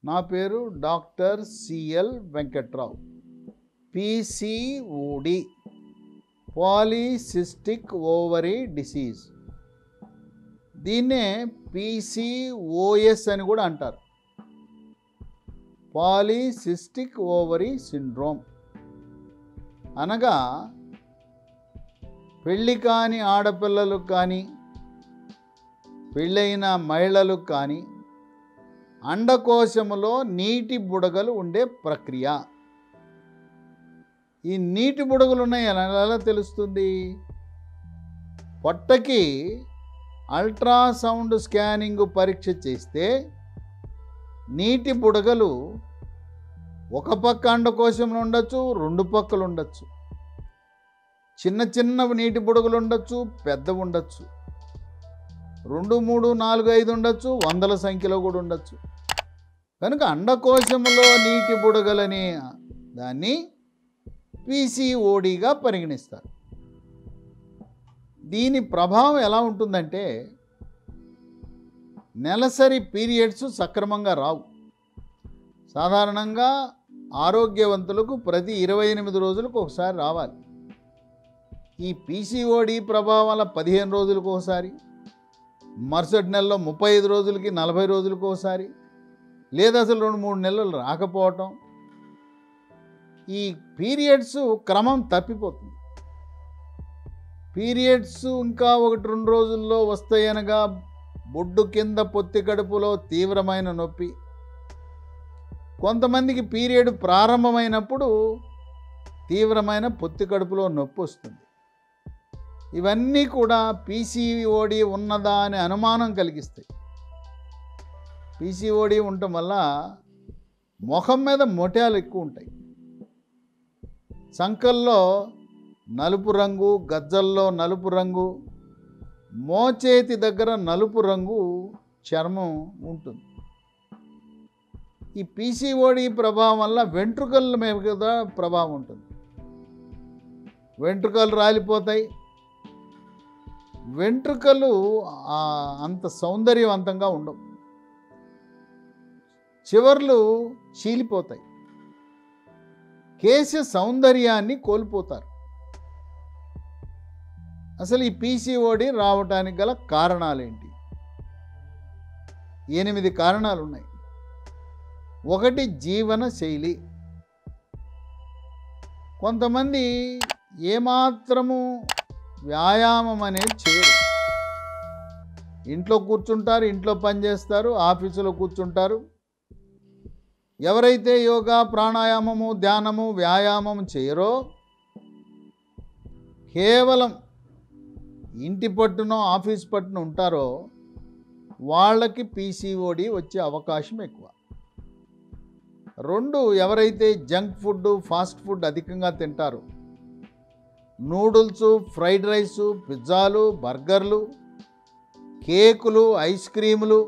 నా పేరు doctor CL Venkatrao. PCOD, polycystic ovary disease. దీన్నే పీసీఓఎస్ అని కూడా అంటారు, పాలిసిస్టిక్ ఓవరీ సిండ్రోమ్. అనగా పెళ్ళి కాని ఆడపిల్లలకు కానీ పెళ్ళైన మహిళలకు కానీ అండకోశములో నీటి బుడగలు ఉండే ప్రక్రియ. ఈ నీటి బుడగలు ఉన్నాయి ఎలా తెలుస్తుంది? పొట్టకి అల్ట్రాసౌండ్ స్కానింగ్ పరీక్ష చేస్తే నీటి బుడగలు ఒక పక్క అండకోశంలో ఉండొచ్చు, రెండు పక్కలు ఉండొచ్చు. చిన్న చిన్న నీటి బుడగలు ఉండొచ్చు, పెద్దవి ఉండొచ్చు. 2, 3, 4, 5 ఉండొచ్చు, వందల సంఖ్యలో కూడా ఉండొచ్చు. కనుక అండకోశంలో నీటి బుడగలని దాన్ని పీసీఓడిగా పరిగణిస్తారు. దీని ప్రభావం ఎలా ఉంటుందంటే, నెలసరి పీరియడ్స్ సక్రమంగా రావు. సాధారణంగా ఆరోగ్యవంతులకు ప్రతి 28 రోజులకు ఒకసారి రావాలి. ఈ పీసీఓడి ప్రభావం వల్ల 15 రోజులకు ఒకసారి, మరుసటి నెలలో 35 రోజులకి, 40 రోజులకు ఒకసారి, లేదా అసలు 2-3 నెలలు రాకపోవటం. ఈ పీరియడ్స్ క్రమం తప్పిపోతుంది. పీరియడ్స్ ఇంకా 1-2 రోజుల్లో వస్తాయనగా బొడ్డు కింద పొత్తి కడుపులో తీవ్రమైన నొప్పి. కొంతమందికి పీరియడ్ ప్రారంభమైనప్పుడు తీవ్రమైన పొత్తి కడుపులో నొప్పి వస్తుంది. ఇవన్నీ కూడా పీసీఓడి ఉన్నదా అనే అనుమానం కలిగిస్తాయి. పీసీఓడి ఉండటం వల్ల ముఖం మీద మొటియాలు ఎక్కువ ఉంటాయి. సంకల్లో నలుపు రంగు, గజ్జల్లో నలుపు రంగు, మోచేతి దగ్గర నలుపు రంగు చర్మం ఉంటుంది. ఈ పీసీఓడి ప్రభావం వల్ల వెంట్రుకల మీద కూడా ప్రభావం ఉంటుంది. వెంట్రుకలు రాలిపోతాయి. వెంట్రుకలు అంత సౌందర్యవంతంగా ఉండవు, చివర్లు చీలిపోతాయి. కేశ సౌందర్యాన్ని కోల్పోతారు. అసలు ఈ పీసీఓడి రావటానికి గల కారణాలేంటి? 8 కారణాలు ఉన్నాయి. 1, జీవన శైలి. కొంతమంది ఏమాత్రము వ్యాయామం అనేది చేయరు. ఇంట్లో కూర్చుంటారు, ఇంట్లో పనిచేస్తారు, ఆఫీసులో కూర్చుంటారు. ఎవరైతే యోగా, ప్రాణాయామము, ధ్యానము, వ్యాయామం చేయరో, కేవలం ఇంటి పట్టునో ఆఫీస్ పట్టున ఉంటారో వాళ్ళకి పీసీఓడి వచ్చే అవకాశం ఎక్కువ. 2, ఎవరైతే జంక్ ఫుడ్, ఫాస్ట్ ఫుడ్ అధికంగా తింటారో, నూడిల్స్, ఫ్రైడ్ రైసు, పిజ్జాలు, బర్గర్లు, కేకులు, ఐస్ క్రీములు,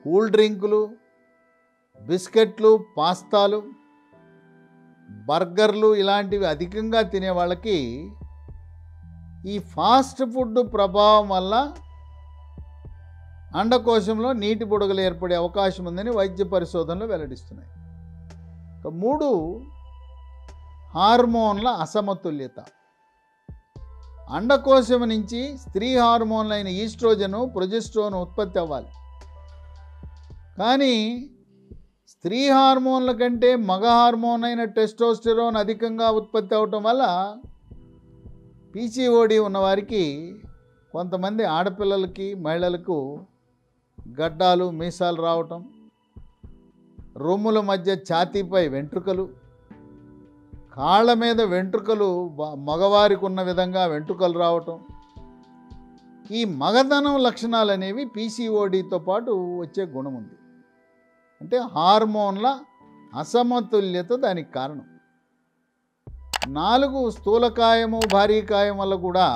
కూల్ డ్రింకులు, బిస్కెట్లు, పాస్తాలు, బర్గర్లు ఇలాంటివి అధికంగా తినే వాళ్ళకి ఈ ఫాస్ట్ ఫుడ్ ప్రభావం వల్ల అండకోశంలో నీటి బుడగలు ఏర్పడే అవకాశం ఉందని వైద్య పరిశోధనలు వెల్లడిస్తున్నాయి. 3, హార్మోన్ల అసమతుల్యత. అండకోశం నుంచి స్త్రీ హార్మోన్లైన ఈస్ట్రోజను, ప్రొజెస్ట్రోన్ ఉత్పత్తి అవ్వాలి. కానీ స్త్రీ హార్మోన్ల కంటే మగ హార్మోన్ అయిన టెస్టోస్టెరోన్ అధికంగా ఉత్పత్తి అవటం వల్ల పీసీఓడి ఉన్నవారికి, కొంతమంది ఆడపిల్లలకి, మహిళలకు గడ్డాలు, మీసాలు రావటం, రొమ్ముల మధ్య ఛాతీపై వెంట్రుకలు, కాళ్ళ మీద వెంట్రుకలు మగవారికి ఉన్న విధంగా వెంట్రుకలు రావటం, ఈ మగధనం లక్షణాలు అనేవి పీసీఓడితో పాటు వచ్చే గుణం ఉంది. అంటే హార్మోన్ల అసమతుల్యత దానికి కారణం. 4, స్థూలకాయము, భారీకాయం వల్ల కూడా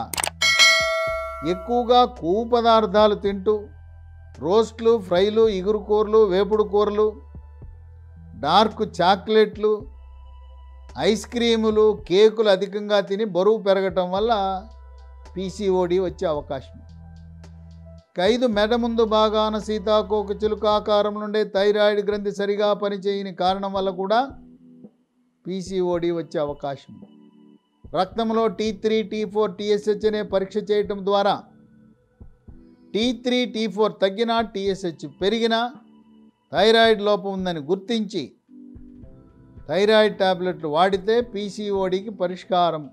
ఎక్కువగా కొవ్వు పదార్థాలు తింటూ రోస్ట్లు, ఫ్రైలు, ఇగురు కూరలు, వేపుడు కూరలు, డార్క్ చాక్లెట్లు, ఐస్ క్రీములు, కేకులు అధికంగా తిని బరువు పెరగటం వల్ల పీసీఓడి వచ్చే అవకాశం. 5 మెడ ముందు భాగాన సీతాకోక చిలుక ఆకారం నుండి థైరాయిడ్ గ్రంథి సరిగా పనిచేయని కారణం వల్ల కూడా పీసీఓడి వచ్చే అవకాశం. రక్తంలో T3, T4, TSH అనే పరీక్ష చేయటం ద్వారా T3, T4 తగ్గినా, TSH పెరిగినా థైరాయిడ్ లోపం ఉందని గుర్తించి థైరాయిడ్ ట్యాబ్లెట్లు వాడితే పీసీఓడికి పరిష్కారం.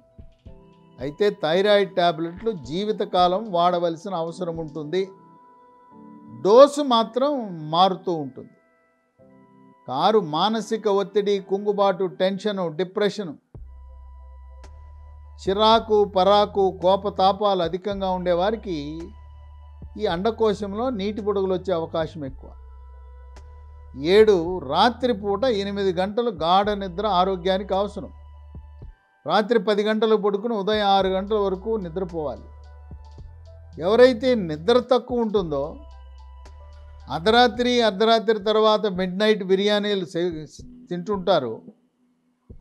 అయితే థైరాయిడ్ ట్యాబ్లెట్లు జీవితకాలం వాడవలసిన అవసరం ఉంటుంది. డోసు మాత్రం మారుతూ ఉంటుంది. మానసిక ఒత్తిడి, కుంగుబాటు, టెన్షను, డిప్రెషను, చిరాకు, పరాకు, కోపతాపాలు అధికంగా ఉండేవారికి ఈ అండకోశంలో నీటి బుడగలు వచ్చే అవకాశం ఎక్కువ. 7 రాత్రిపూట 8 గంటలు గాఢ నిద్ర ఆరోగ్యానికి అవసరం. రాత్రి 10 గంటలు పడుకుని ఉదయం 6 గంటల వరకు నిద్రపోవాలి. ఎవరైతే నిద్ర తక్కువ ఉంటుందో అర్ధరాత్రి తర్వాత మిడ్ నైట్ బిర్యానీలు తింటుంటారు.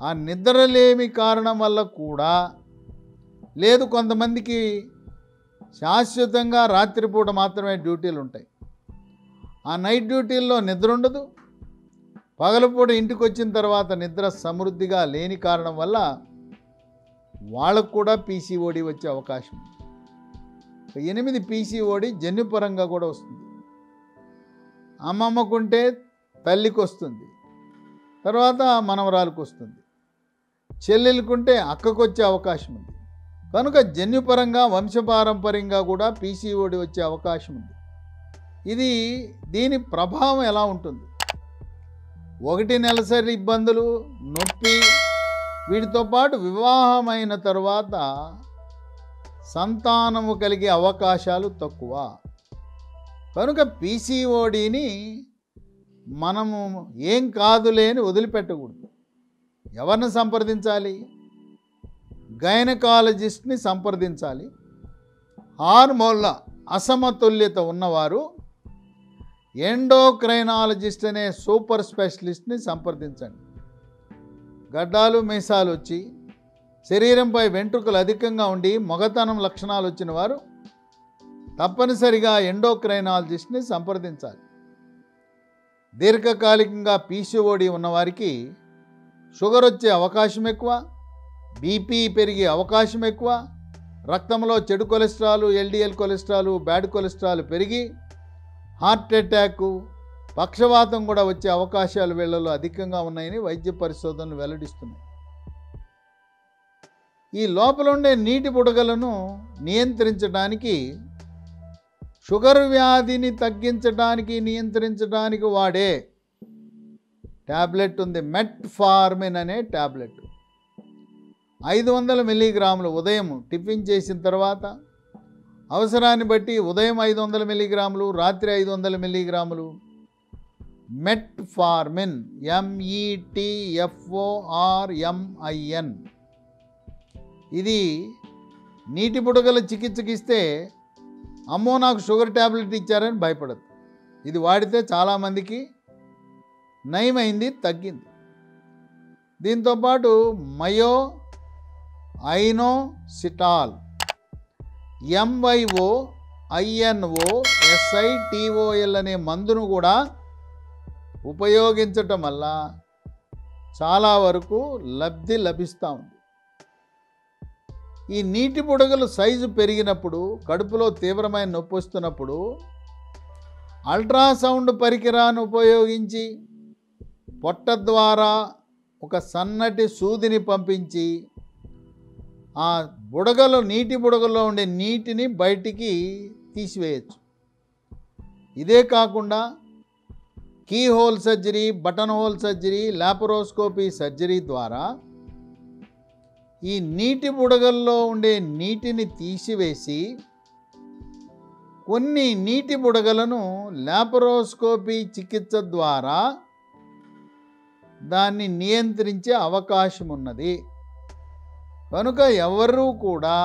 ఆ నిద్రలేమి కారణం వల్ల కూడా, లేదు కొంతమందికి శాశ్వతంగా రాత్రిపూట మాత్రమే డ్యూటీలు ఉంటాయి. ఆ నైట్ డ్యూటీల్లో నిద్ర ఉండదు. పగలపూట ఇంటికి వచ్చిన తర్వాత నిద్ర సమృద్ధిగా లేని కారణం వల్ల వాళ్ళకు కూడా పీసీఓడి వచ్చే అవకాశం. 8 పీసీఓడి జన్యుపరంగా కూడా వస్తుంది. అమ్మమ్మకుంటే తల్లికి వస్తుంది, తర్వాత మనవరాలకు వస్తుంది. చెల్లెలుకుంటే అక్కకు వచ్చే అవకాశం ఉంది. కనుక జన్యుపరంగా వంశపారంపర్యంగా కూడా పీసీఓడి వచ్చే అవకాశం ఉంది. దీని ప్రభావం ఎలా ఉంటుంది? 1 నెలసరి ఇబ్బందులు, నొప్పి, వీటితో పాటు వివాహమైన తర్వాత సంతానము కలిగే అవకాశాలు తక్కువ. కనుక పీసీఓడిని మనము ఏం కాదులే అని వదిలిపెట్టకూడదు. ఎవరిని సంప్రదించాలి? గైనకాలజిస్ట్ని సంప్రదించాలి. హార్మోన్ల అసమతుల్యత ఉన్నవారు ఎండోక్రైనాలజిస్ట్ అనే సూపర్ స్పెషలిస్ట్ని సంప్రదించండి. గడ్డాలు, మీసాలు వచ్చి శరీరంపై వెంట్రుకలు అధికంగా ఉండి మగతనం లక్షణాలు వచ్చిన వారు తప్పనిసరిగా ఎండోక్రైనాలజిస్ట్ని సంప్రదించాలి. దీర్ఘకాలికంగా పీసీఓడి ఉన్నవారికి షుగర్ వచ్చే అవకాశం ఎక్కువ, బీపీ పెరిగే అవకాశం ఎక్కువ, రక్తంలో చెడు cholesterol, LDL cholesterol, bad cholesterol పెరిగి హార్ట్ అటాక్, పక్షవాతం కూడా వచ్చే అవకాశాలు వీళ్ళలో అధికంగా ఉన్నాయని వైద్య పరిశోధనలు వెల్లడిస్తున్నాయి. ఈ లోపల ఉండే నీటి బుడగలను నియంత్రించడానికి, షుగర్ వ్యాధిని తగ్గించడానికి, నియంత్రించడానికి వాడే ట్యాబ్లెట్ ఉంది. మెట్ఫార్మిన్ అనే ట్యాబ్లెట్ 500 మిల్లీగ్రాములు ఉదయం టిఫిన్ చేసిన తర్వాత, అవసరాన్ని బట్టి ఉదయం 500 మిల్లీగ్రాములు, రాత్రి 500 మిల్లీగ్రాములు మెట్ఫార్మిన్, METFORMIN. ఇది నీటి బుడగల చికిత్సకి ఇస్తే అమ్మో నాకు షుగర్ ట్యాబ్లెట్ ఇచ్చారని భయపడదు. ఇది వాడితే చాలామందికి నయమైంది, తగ్గింది. దీంతోపాటు ఐనోసిటాల్, MYOINOSITOL అనే మందును కూడా ఉపయోగించటం వల్ల చాలా వరకు లబ్ధి లభిస్తూ ఉంది. ఈ నీటి బుడగలు సైజు పెరిగినప్పుడు, కడుపులో తీవ్రమైన నొప్పి వస్తున్నప్పుడు అల్ట్రాసౌండ్ పరికరాన్ని ఉపయోగించి పొట్ట ద్వారా ఒక సన్నటి సూదిని పంపించి ఆ బుడగలు, నీటి బుడగల్లో ఉండే నీటిని బయటికి తీసివేయచ్చు. ఇదే కాకుండా keyhole surgery, buttonhole surgery, laparoscopy surgery ద్వారా ఈ నీటి బుడగల్లో ఉండే నీటిని తీసివేసి కొన్ని నీటి బుడగలను లాపరోస్కోపీ చికిత్స ద్వారా దాన్ని నియంత్రించే అవకాశం ఉన్నది. కనుక ఎవరూ కూడా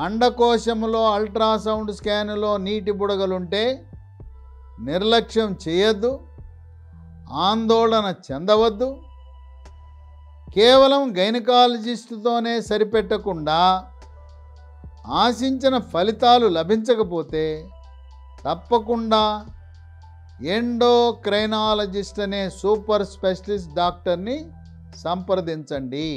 అండకోశంలో అల్ట్రాసౌండ్ స్కాన్లో నీటి బుడగలుంటే నిర్లక్ష్యం చేయొద్దు, ఆందోళన చెందవద్దు. కేవలం గైనకాలజిస్టుతోనే సరిపెట్టకుండా ఆశించిన ఫలితాలు లభించకపోతే తప్పకుండా ఎండోక్రైనాలజిస్ట్ అనే సూపర్ స్పెషలిస్ట్ డాక్టర్ని సంప్రదించండి.